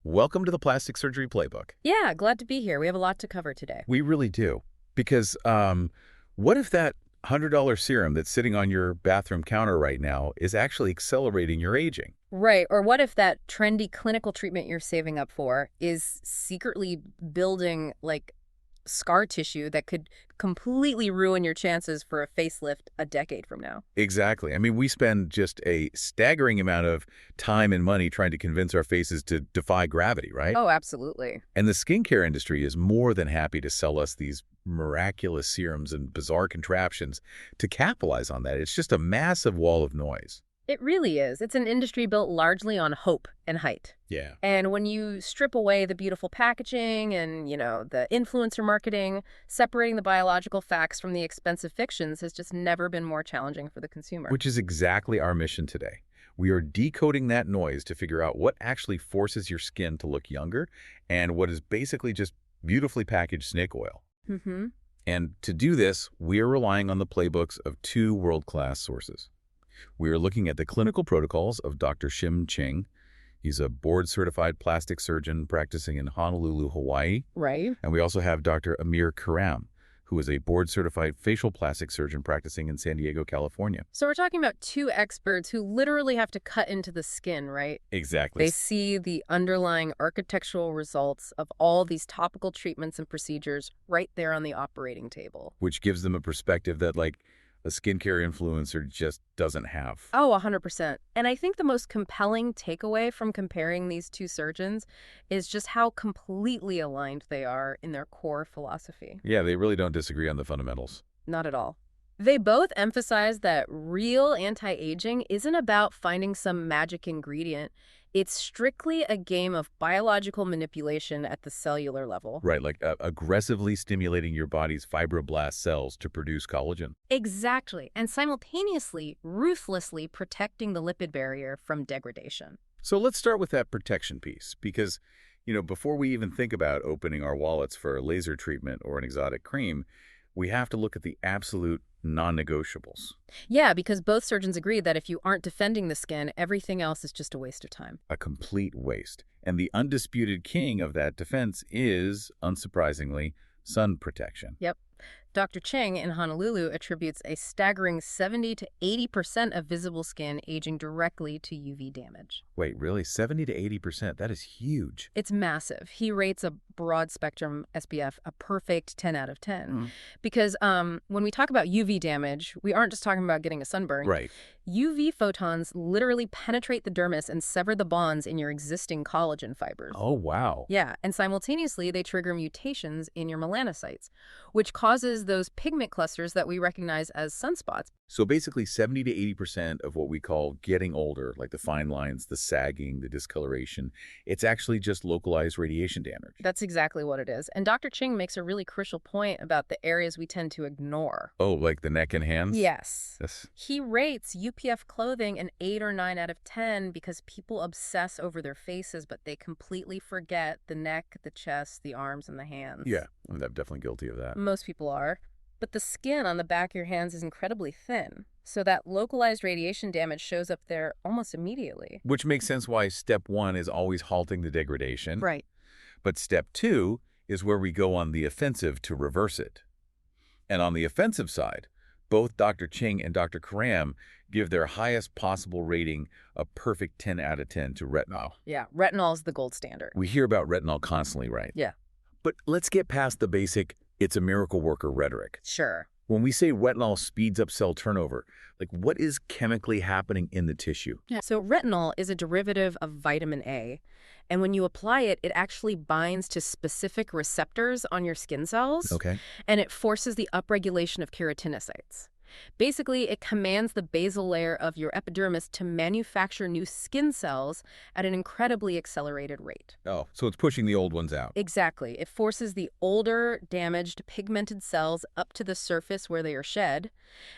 Welcome to the Plastic Surgery Playbook. Yeah, glad to be here. We have a lot to cover today. We really do. Because what if that $100 serum that's sitting on your bathroom counter right now is actually accelerating your aging? Right. Or what if that trendy clinical treatment you're saving up for is secretly building scar tissue that could completely ruin your chances for a facelift a decade from now? Exactly. I mean, we spend just a staggering amount of time and money trying to convince our faces to defy gravity, right? Oh, absolutely. And the skincare industry is more than happy to sell us these miraculous serums and bizarre contraptions to capitalize on that. It's just a massive wall of noise. It really is. It's an industry built largely on hope and hype. Yeah. And when you strip away the beautiful packaging and, the influencer marketing, separating the biological facts from the expensive fictions has just never been more challenging for the consumer. Which is exactly our mission today. We are decoding that noise to figure out what actually forces your skin to look younger and what is basically just beautifully packaged snake oil. Mm-hmm. And to do this, we are relying on the playbooks of two world-class sources. We are looking at the clinical protocols of Dr. Shim Ching. He's a board-certified plastic surgeon practicing in Honolulu, Hawaii. Right. And we also have Dr. Amir Karam, who is a board-certified facial plastic surgeon practicing in San Diego, California. So we're talking about two experts who literally have to cut into the skin, right? Exactly. They see the underlying architectural results of all these topical treatments and procedures right there on the operating table. Which gives them a perspective that, a skincare influencer just doesn't have. Oh, 100%. And I think the most compelling takeaway from comparing these two surgeons is just how completely aligned they are in their core philosophy. Yeah, they really don't disagree on the fundamentals. Not at all. They both emphasize that real anti-aging isn't about finding some magic ingredient. It's strictly a game of biological manipulation at the cellular level. Right, aggressively stimulating your body's fibroblast cells to produce collagen. Exactly, and simultaneously, ruthlessly protecting the lipid barrier from degradation. So let's start with that protection piece, because, before we even think about opening our wallets for a laser treatment or an exotic cream, we have to look at the absolute non-negotiables. Yeah, because both surgeons agree that if you aren't defending the skin, everything else is just a waste of time. A complete waste. And the undisputed king of that defense is, unsurprisingly, sun protection. Yep. Dr. Cheng in Honolulu attributes a staggering 70 to 80% of visible skin aging directly to UV damage. Wait, really? 70 to 80%? That is huge. It's massive. He rates a broad-spectrum SPF a perfect 10 out of 10. Because when we talk about UV damage, we aren't just talking about getting a sunburn. Right. UV photons literally penetrate the dermis and sever the bonds in your existing collagen fibers. Oh, wow. Yeah, and simultaneously, they trigger mutations in your melanocytes, which causes those pigment clusters that we recognize as sunspots. So basically 70 to 80% of what we call getting older, like the fine lines, the sagging, the discoloration, it's actually just localized radiation damage. That's exactly what it is. And Dr. Ching makes a really crucial point about the areas we tend to ignore. Oh, like the neck and hands? Yes. Yes. He rates UPF clothing an 8 or 9 out of 10 because people obsess over their faces, but they completely forget the neck, the chest, the arms, and the hands. Yeah, I'm definitely guilty of that. Most people are. But the skin on the back of your hands is incredibly thin, so that localized radiation damage shows up there almost immediately. Which makes sense why step one is always halting the degradation. Right. But step two is where we go on the offensive to reverse it. And on the offensive side, both Dr. Ching and Dr. Karam give their highest possible rating, a perfect 10 out of 10 to retinol. Yeah, retinol is the gold standard. We hear about retinol constantly, right? Yeah. But let's get past the basic, it's a miracle worker rhetoric. Sure. When we say retinol speeds up cell turnover, what is chemically happening in the tissue? Yeah. So retinol is a derivative of vitamin A. And when you apply it, it actually binds to specific receptors on your skin cells. Okay. And it forces the upregulation of keratinocytes. Basically, it commands the basal layer of your epidermis to manufacture new skin cells at an incredibly accelerated rate. Oh, so it's pushing the old ones out. Exactly. It forces the older, damaged, pigmented cells up to the surface where they are shed,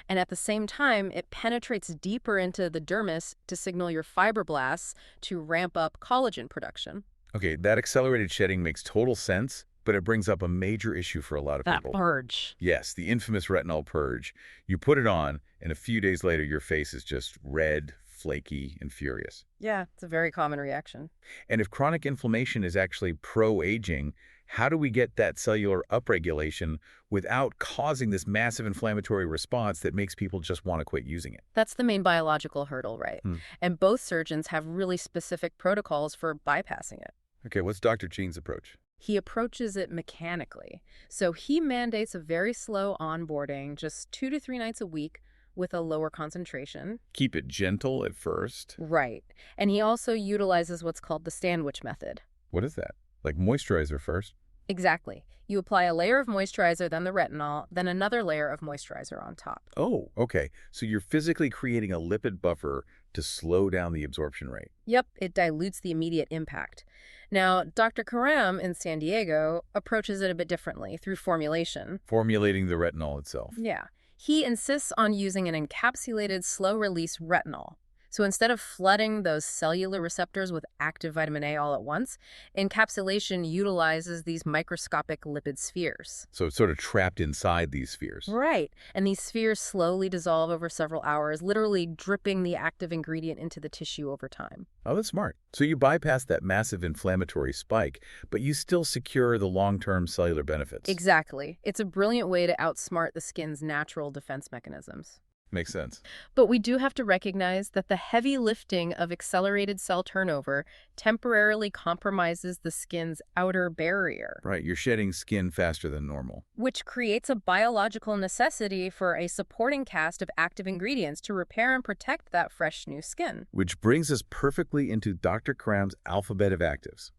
and at the same time, it penetrates deeper into the dermis to signal your fibroblasts to ramp up collagen production. Okay, that accelerated shedding makes total sense, but it brings up a major issue for a lot of people. That purge. Yes, the infamous retinol purge. You put it on, and a few days later, your face is just red, flaky, and furious. Yeah, it's a very common reaction. And if chronic inflammation is actually pro-aging, how do we get that cellular upregulation without causing this massive inflammatory response that makes people just want to quit using it? That's the main biological hurdle, right? And both surgeons have really specific protocols for bypassing it. Okay, what's Dr. Ching's approach? He approaches it mechanically. So he mandates a very slow onboarding, just 2 to 3 nights a week with a lower concentration. Keep it gentle at first. Right. And he also utilizes what's called the sandwich method. What is that? Like moisturizer first? Exactly. You apply a layer of moisturizer, then the retinol, then another layer of moisturizer on top. Oh, okay. So you're physically creating a lipid buffer to slow down the absorption rate. Yep, it dilutes the immediate impact. Now, Dr. Karam in San Diego approaches it a bit differently through formulation. Formulating the retinol itself. Yeah. He insists on using an encapsulated slow-release retinol. So instead of flooding those cellular receptors with active vitamin A all at once, encapsulation utilizes these microscopic lipid spheres. So it's sort of trapped inside these spheres. Right. And these spheres slowly dissolve over several hours, literally dripping the active ingredient into the tissue over time. Oh, that's smart. So you bypass that massive inflammatory spike, but you still secure the long-term cellular benefits. Exactly. It's a brilliant way to outsmart the skin's natural defense mechanisms. Makes sense. But we do have to recognize that the heavy lifting of accelerated cell turnover temporarily compromises the skin's outer barrier. Right, you're shedding skin faster than normal. Which creates a biological necessity for a supporting cast of active ingredients to repair and protect that fresh new skin. Which brings us perfectly into Dr. Karam's alphabet of actives.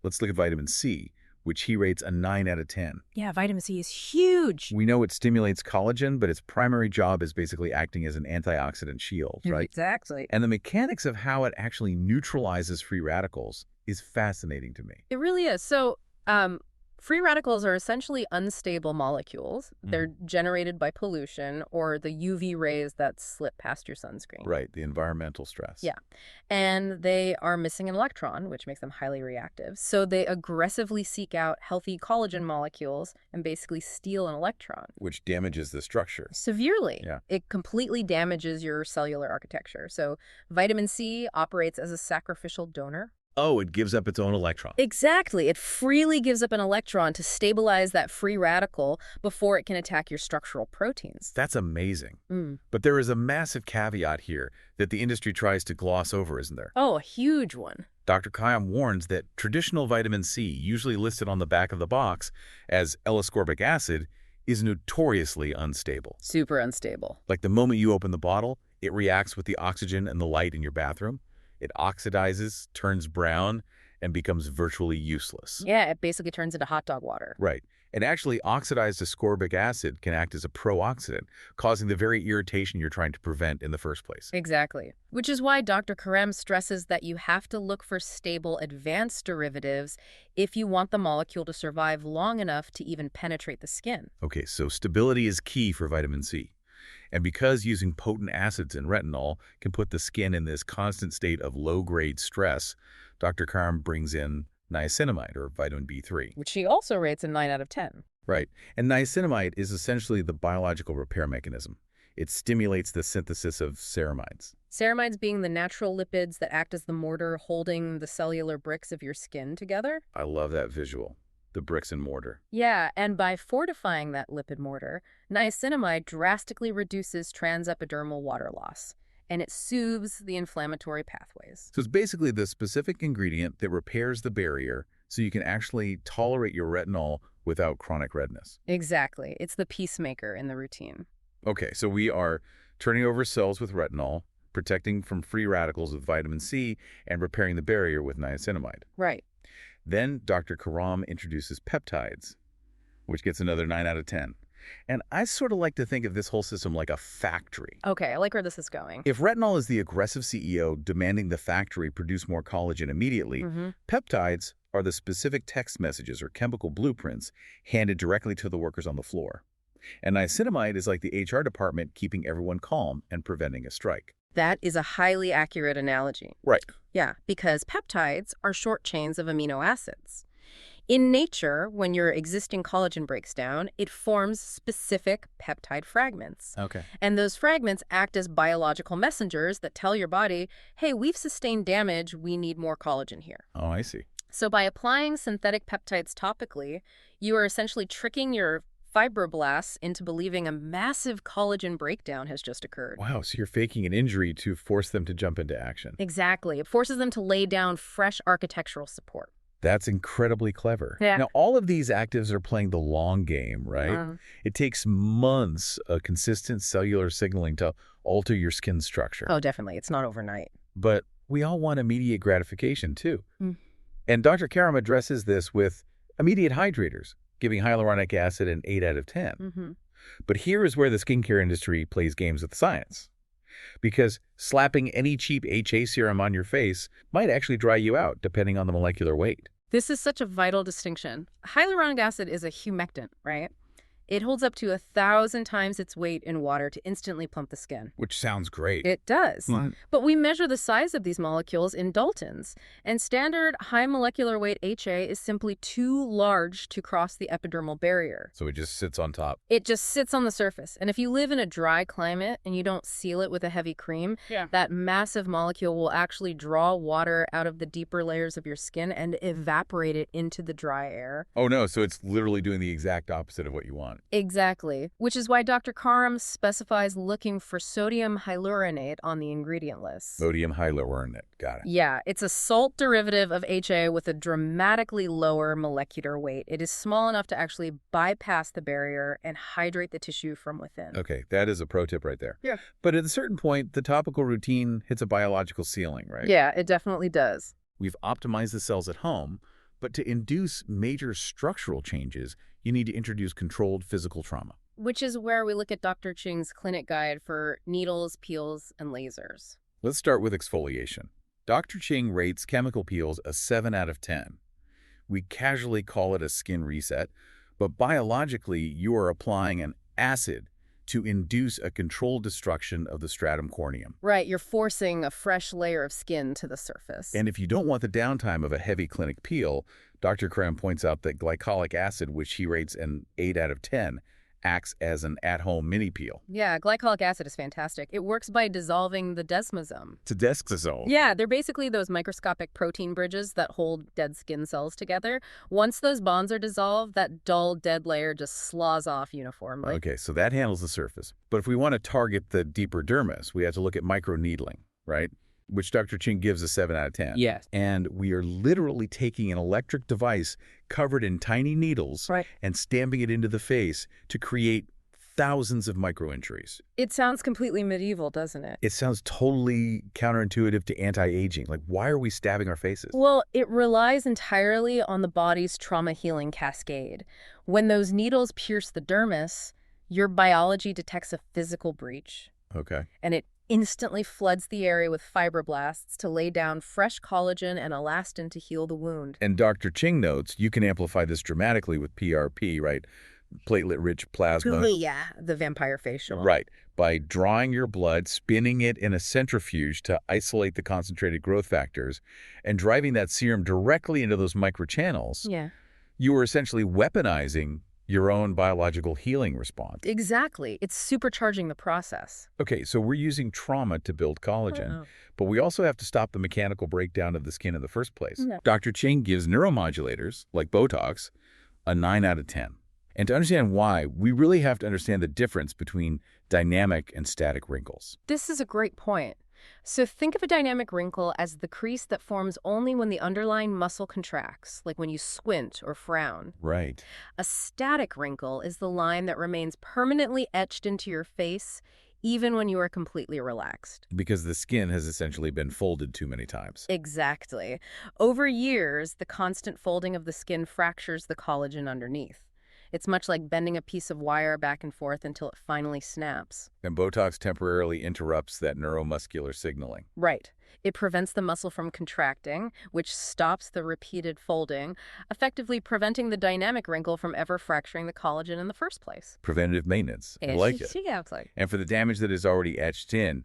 Let's look at vitamin C, which he rates a 9 out of 10. Yeah, vitamin C is huge. We know it stimulates collagen, but its primary job is basically acting as an antioxidant shield, right? Exactly. And the mechanics of how it actually neutralizes free radicals is fascinating to me. It really is. So, free radicals are essentially unstable molecules. They're generated by pollution or the UV rays that slip past your sunscreen. Right, the environmental stress. Yeah. And they are missing an electron, which makes them highly reactive. So they aggressively seek out healthy collagen molecules and basically steal an electron. Which damages the structure. Severely. Yeah. It completely damages your cellular architecture. So vitamin C operates as a sacrificial donor. Oh, it gives up its own electron. Exactly. It freely gives up an electron to stabilize that free radical before it can attack your structural proteins. That's amazing. But there is a massive caveat here that the industry tries to gloss over, isn't there? Oh, a huge one. Dr. Karam warns that traditional vitamin C, usually listed on the back of the box as L-ascorbic acid, is notoriously unstable. Super unstable. Like the moment you open the bottle, it reacts with the oxygen and the light in your bathroom. It oxidizes, turns brown, and becomes virtually useless. Yeah, it basically turns into hot dog water. Right. And actually, oxidized ascorbic acid can act as a pro-oxidant, causing the very irritation you're trying to prevent in the first place. Exactly. Which is why Dr. Karam stresses that you have to look for stable advanced derivatives if you want the molecule to survive long enough to even penetrate the skin. Okay, so stability is key for vitamin C. And because using potent acids in retinol can put the skin in this constant state of low-grade stress, Dr. Karam brings in niacinamide, or vitamin B3. Which he also rates a 9 out of 10. Right. And niacinamide is essentially the biological repair mechanism. It stimulates the synthesis of ceramides. Ceramides being the natural lipids that act as the mortar holding the cellular bricks of your skin together. I love that visual. The bricks and mortar. Yeah, and by fortifying that lipid mortar, niacinamide drastically reduces transepidermal water loss, and it soothes the inflammatory pathways. So it's basically the specific ingredient that repairs the barrier so you can actually tolerate your retinol without chronic redness. Exactly. It's the peacemaker in the routine. Okay, so we are turning over cells with retinol, protecting from free radicals with vitamin C, and repairing the barrier with niacinamide. Right. Then Dr. Karam introduces peptides, which gets another 9 out of 10. And I sort of like to think of this whole system like a factory. Okay, I like where this is going. If retinol is the aggressive CEO demanding the factory produce more collagen immediately, peptides are the specific text messages or chemical blueprints handed directly to the workers on the floor. And niacinamide is like the HR department keeping everyone calm and preventing a strike. That is a highly accurate analogy. Right. Yeah, because peptides are short chains of amino acids. In nature, when your existing collagen breaks down, it forms specific peptide fragments. Okay. And those fragments act as biological messengers that tell your body, hey, we've sustained damage, we need more collagen here. Oh, I see. So by applying synthetic peptides topically, you are essentially tricking your fibroblasts into believing a massive collagen breakdown has just occurred. Wow, so you're faking an injury to force them to jump into action. Exactly. It forces them to lay down fresh architectural support. That's incredibly clever. Yeah. Now, all of these actives are playing the long game, right? It takes months of consistent cellular signaling to alter your skin structure. Oh, definitely. It's not overnight. But we all want immediate gratification, too. Mm. And Dr. Karam addresses this with immediate hydrators, giving hyaluronic acid an 8 out of 10. Mm-hmm. But here is where the skincare industry plays games with the science. Because slapping any cheap HA serum on your face might actually dry you out, depending on the molecular weight. This is such a vital distinction. Hyaluronic acid is a humectant, right? It holds up to 1,000 times its weight in water to instantly plump the skin. Which sounds great. It does. What? But we measure the size of these molecules in Daltons, and standard high molecular weight HA is simply too large to cross the epidermal barrier. So it just sits on top. It just sits on the surface. And if you live in a dry climate and you don't seal it with a heavy cream, that massive molecule will actually draw water out of the deeper layers of your skin and evaporate it into the dry air. Oh, no. So it's literally doing the exact opposite of what you want. Exactly, which is why Dr. Karam specifies looking for sodium hyaluronate on the ingredient list. Sodium hyaluronate. Got it. Yeah, it's a salt derivative of HA with a dramatically lower molecular weight. It is small enough to actually bypass the barrier and hydrate the tissue from within. Okay, that is a pro tip right there. Yeah. But at a certain point, the topical routine hits a biological ceiling, right? Yeah, it definitely does. We've optimized the cells at home, but to induce major structural changes, you need to introduce controlled physical trauma. Which is where we look at Dr. Ching's clinic guide for needles, peels, and lasers. Let's start with exfoliation. Dr. Ching rates chemical peels a 7 out of 10. We casually call it a skin reset, but biologically, you are applying an acid to induce a controlled destruction of the stratum corneum. Right, you're forcing a fresh layer of skin to the surface. And if you don't want the downtime of a heavy clinic peel, Dr. Karam points out that glycolic acid, which he rates an 8 out of 10, acts as an at-home mini peel. Yeah, glycolic acid is fantastic. It works by dissolving the desmosome. To desmosome. Yeah, they're basically those microscopic protein bridges that hold dead skin cells together. Once those bonds are dissolved, that dull, dead layer just sloughs off uniformly. Okay, so that handles the surface. But if we want to target the deeper dermis, we have to look at microneedling, right? Which Dr. Ching gives a 7 out of 10. Yes. And we are literally taking an electric device covered in tiny needles and stamping it into the face to create thousands of micro-injuries. It sounds completely medieval, doesn't it? It sounds totally counterintuitive to anti-aging. Like, why are we stabbing our faces? Well, it relies entirely on the body's trauma healing cascade. When those needles pierce the dermis, your biology detects a physical breach. Okay. And it instantly floods the area with fibroblasts to lay down fresh collagen and elastin to heal the wound. And Dr. Ching notes you can amplify this dramatically with PRP, right? Platelet-rich plasma. Yeah, the vampire facial. Right. By drawing your blood, spinning it in a centrifuge to isolate the concentrated growth factors, and driving that serum directly into those microchannels, Yeah. you are essentially weaponizing your own biological healing response. Exactly. It's supercharging the process. Okay, so we're using trauma to build collagen, but we also have to stop the mechanical breakdown of the skin in the first place. Yeah. Dr. Ching gives neuromodulators, like Botox, a 9 out of 10. And to understand why, we really have to understand the difference between dynamic and static wrinkles. This is a great point. So think of a dynamic wrinkle as the crease that forms only when the underlying muscle contracts, like when you squint or frown. Right. A static wrinkle is the line that remains permanently etched into your face, even when you are completely relaxed. Because the skin has essentially been folded too many times. Exactly. Over years, the constant folding of the skin fractures the collagen underneath. It's much like bending a piece of wire back and forth until it finally snaps. And Botox temporarily interrupts that neuromuscular signaling. Right. It prevents the muscle from contracting, which stops the repeated folding, effectively preventing the dynamic wrinkle from ever fracturing the collagen in the first place. Preventative maintenance. I like it. Yeah, it's like. And for the damage that is already etched in,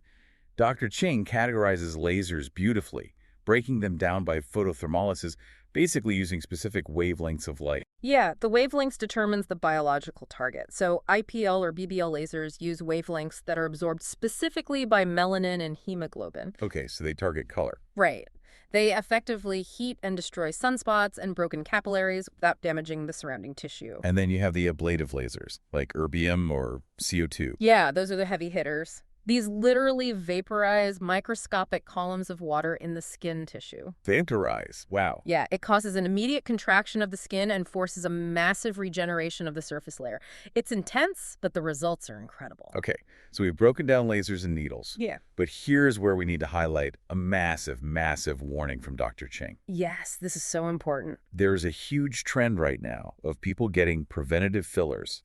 Dr. Ching categorizes lasers beautifully breaking them down by photothermolysis, basically using specific wavelengths of light. Yeah, the wavelengths determines the biological target. So IPL or BBL lasers use wavelengths that are absorbed specifically by melanin and hemoglobin. Okay, so they target color. Right. They effectively heat and destroy sunspots and broken capillaries without damaging the surrounding tissue. And then you have the ablative lasers, like erbium or CO2. Yeah, those are the heavy hitters. These literally vaporize microscopic columns of water in the skin tissue. Vaporize. Wow. Yeah, it causes an immediate contraction of the skin and forces a massive regeneration of the surface layer. It's intense, but the results are incredible. Okay, so we've broken down lasers and needles. Yeah. But here's where we need to highlight a massive, massive warning from Dr. Ching. Yes, this is so important. There is a huge trend right now of people getting preventative fillers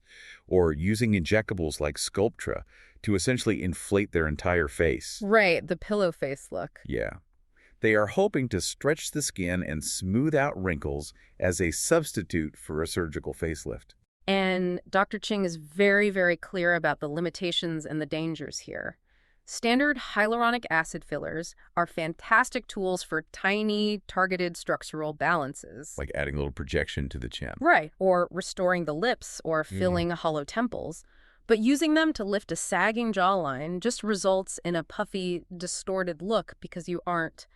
or using injectables like Sculptra to essentially inflate their entire face. Right, the pillow face look. Yeah. They are hoping to stretch the skin and smooth out wrinkles as a substitute for a surgical facelift. And Dr. Ching is very, very clear about the limitations and the dangers here. Standard hyaluronic acid fillers are fantastic tools for tiny, targeted structural balances. Like adding a little projection to the chin. Right, or restoring the lips or filling hollow temples. But using them to lift a sagging jawline just results in a puffy, distorted look because you aren't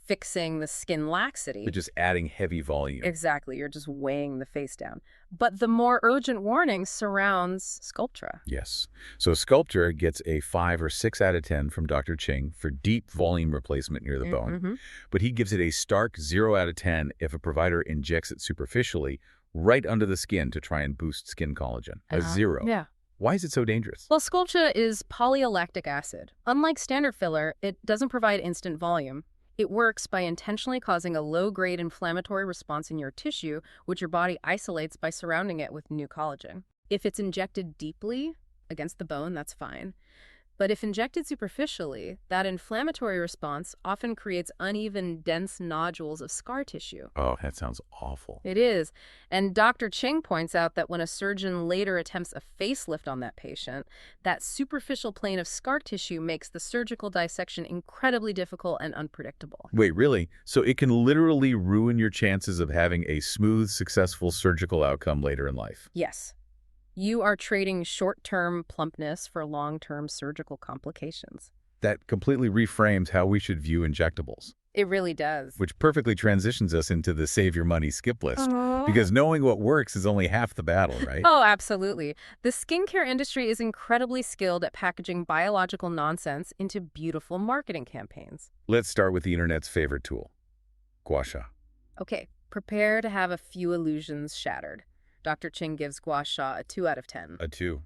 fixing the skin laxity. But just adding heavy volume. Exactly, you're just weighing the face down. But the more urgent warning surrounds Sculptra. Yes. So Sculptra gets a 5 or 6 out of 10 from Dr. Ching for deep volume replacement near the bone. But he gives it a stark 0 out of 10 if a provider injects it superficially right under the skin to try and boost skin collagen. A 0. Yeah. Why is it so dangerous? Well, Sculptra is polylactic acid. Unlike standard filler, it doesn't provide instant volume. It works by intentionally causing a low-grade inflammatory response in your tissue, which your body isolates by surrounding it with new collagen. If it's injected deeply against the bone, that's fine. But if injected superficially, that inflammatory response often creates uneven, dense nodules of scar tissue. Oh, that sounds awful. It is. And Dr. Ching points out that when a surgeon later attempts a facelift on that patient, that superficial plane of scar tissue makes the surgical dissection incredibly difficult and unpredictable. Wait, really? So it can literally ruin your chances of having a smooth, successful surgical outcome later in life? Yes. You are trading short-term plumpness for long-term surgical complications. That completely reframes how we should view injectables. It really does. Which perfectly transitions us into the save your money skip list. Because knowing what works is only half the battle, right? Oh, absolutely. The skincare industry is incredibly skilled at packaging biological nonsense into beautiful marketing campaigns. Let's start with the internet's favorite tool, gua sha. Okay, prepare to have a few illusions shattered. Dr. Ching gives gua sha a 2 out of 10. A 2.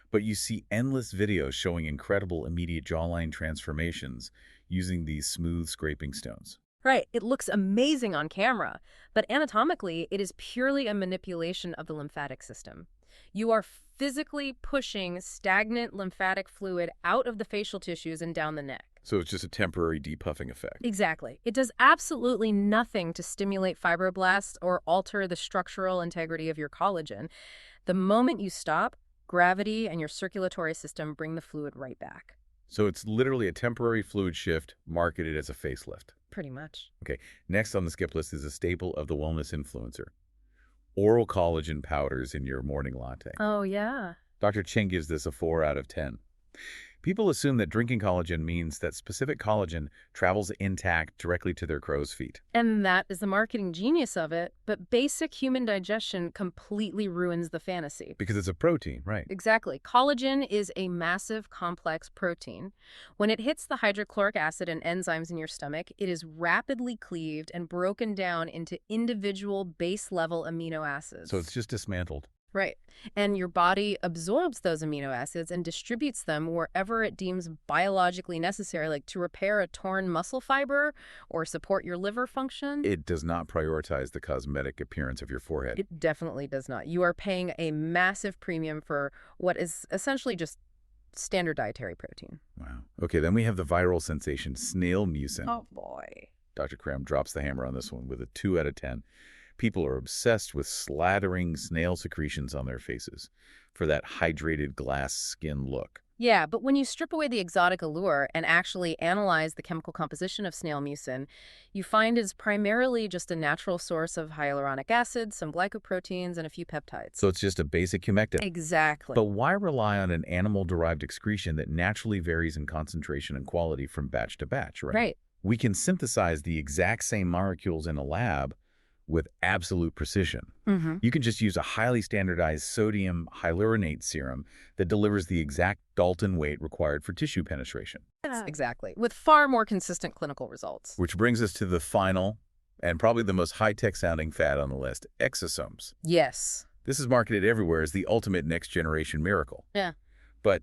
But you see endless videos showing incredible immediate jawline transformations using these smooth scraping stones. Right, it looks amazing on camera, but anatomically, it is purely a manipulation of the lymphatic system. You are physically pushing stagnant lymphatic fluid out of the facial tissues and down the neck. So it's just a temporary depuffing effect. Exactly. It does absolutely nothing to stimulate fibroblasts or alter the structural integrity of your collagen. The moment you stop, gravity and your circulatory system bring the fluid right back. So it's literally a temporary fluid shift marketed as a facelift. Pretty much. Okay, next on the skip list is a staple of the wellness influencer. Oral collagen powders in your morning latte. Oh, yeah. Dr. Ching gives this a 4 out of 10. People assume that drinking collagen means that specific collagen travels intact directly to their crow's feet. And that is the marketing genius of it, but basic human digestion completely ruins the fantasy. Because it's a protein, right? Exactly. Collagen is a massive, complex protein. When it hits the hydrochloric acid and enzymes in your stomach, it is rapidly cleaved and broken down into individual base-level amino acids. So it's just dismantled. Right. And your body absorbs those amino acids and distributes them wherever it deems biologically necessary, like to repair a torn muscle fiber or support your liver function. It does not prioritize the cosmetic appearance of your forehead. It definitely does not. You are paying a massive premium for what is essentially just standard dietary protein. Wow. Okay, then we have the viral sensation, snail mucin. Oh, boy. Dr. Karam drops the hammer on this one with a 2 out of 10. People are obsessed with slathering snail secretions on their faces for that hydrated glass skin look. Yeah, but when you strip away the exotic allure and actually analyze the chemical composition of snail mucin, you find it's primarily just a natural source of hyaluronic acid, some glycoproteins, and a few peptides. So it's just a basic humectant. Exactly. But why rely on an animal-derived excretion that naturally varies in concentration and quality from batch to batch, right? Right. We can synthesize the exact same molecules in a lab with absolute precision. Mm-hmm. You can just use a highly standardized sodium hyaluronate serum that delivers the exact Dalton weight required for tissue penetration. Exactly. With far more consistent clinical results. Which brings us to the final and probably the most high-tech sounding fad on the list, exosomes. Yes. This is marketed everywhere as the ultimate next-generation miracle. Yeah. But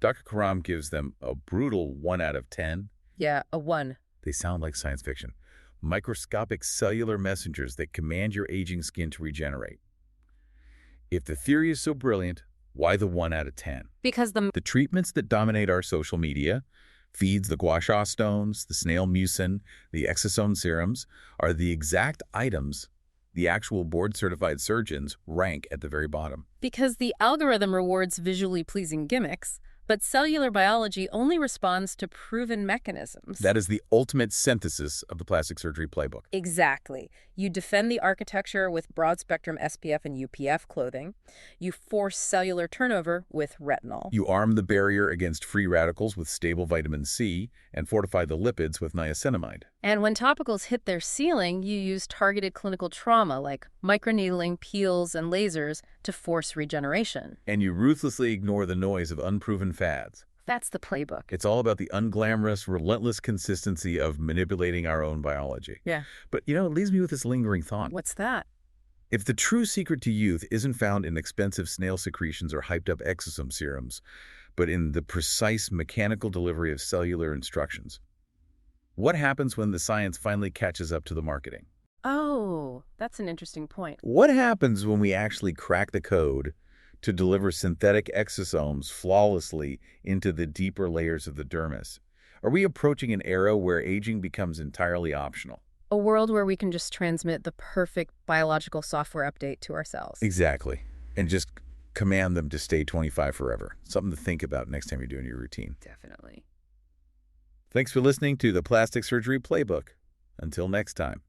Dr. Karam gives them a brutal 1 out of 10. Yeah, a 1. They sound like science fiction. Microscopic cellular messengers that command your aging skin to regenerate. If the theory is so brilliant, why the 1 out of 10? Because the The treatments that dominate our social media, feeds the gua sha stones, the snail mucin, the exosome serums, are the exact items the actual board-certified surgeons rank at the very bottom. Because the algorithm rewards visually pleasing gimmicks, but cellular biology only responds to proven mechanisms. That is the ultimate synthesis of the plastic surgery playbook. Exactly. You defend the architecture with broad-spectrum SPF and UPF clothing. You force cellular turnover with retinol. You arm the barrier against free radicals with stable vitamin C and fortify the lipids with niacinamide. And when topicals hit their ceiling, you use targeted clinical trauma like microneedling, peels, and lasers to force regeneration. And you ruthlessly ignore the noise of unproven fads. That's the playbook. It's all about the unglamorous, relentless consistency of manipulating our own biology. Yeah. But, it leaves me with this lingering thought. What's that? If the true secret to youth isn't found in expensive snail secretions or hyped-up exosome serums, but in the precise mechanical delivery of cellular instructions, what happens when the science finally catches up to the marketing? Oh, that's an interesting point. What happens when we actually crack the code to deliver synthetic exosomes flawlessly into the deeper layers of the dermis? Are we approaching an era where aging becomes entirely optional? A world where we can just transmit the perfect biological software update to our cells. Exactly. And just command them to stay 25 forever. Something to think about next time you're doing your routine. Definitely. Thanks for listening to the Plastic Surgery Playbook. Until next time.